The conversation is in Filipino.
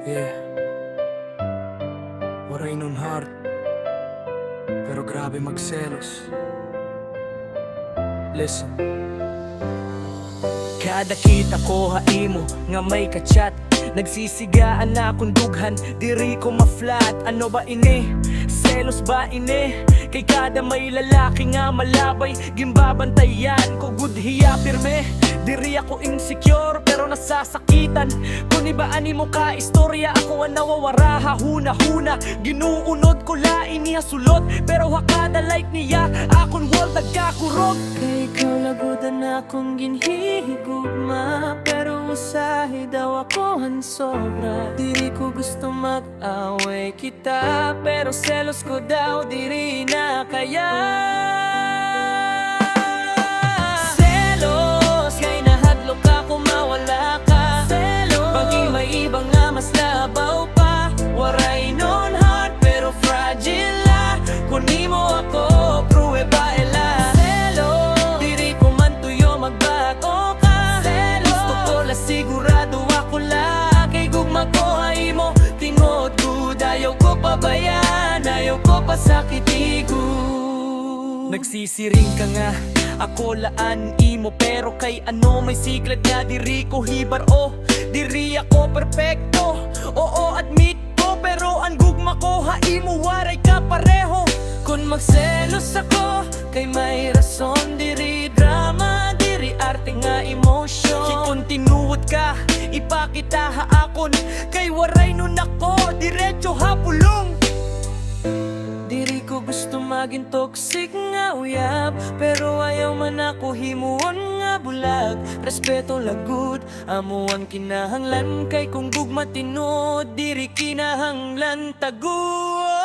Yeah, waray nun heart, pero grabe magselos. Listen. Kada kita ko haimo nga may kachat, nagsisigaan na akong dughan, diri ko ma-flat. Ano ba ini? Selos ba ini? Kay kada may lalaki nga malabay, gimbabantayan ko good hiya pirme. Diri ako insecure pero nasasakitan. Kung ibaan mo ka istorya, ako ang nawawara hahuna-huna. Ginuunod ko lain niya sulot, pero hakada like niya akong wall nagkakurot. Kay ikaw lagudan akong ginhihigugma, pero usahi daw ako ang sobra. Diri ko gusto mag-away kita, pero selos ko daw diri na kaya. Mas labaw pa, waray non heart pero fragile la. Kuni mo ako, pruweba ela. Selo, diri ko man tuyo magbago ka. Selo, gusto ko la sigurado ako la. Kay gugma ko ay mo, tingod ko. Ayaw ko pabayan, ayaw ko pasakitigo. Nagsisiring ka nga, ako laan imo, pero kay ano may secret nga diri ko hibar o diri ako perfecto. Oo, admit ko, pero ang gugma ko haimo waray ka pareho. Kung magselos ako, kay may rason diri drama, diri arte nga emotion. Kung tinuod ka, ipakita haakon, kay waray nun ako diretso hapulong. Diri ko gusto maging toxic nga uyab, pero ayaw man ako himuon nga bulag. Respeto lagud, amuan kinahanglan, kay kung gugma tinod, diri kinahanglan tagud.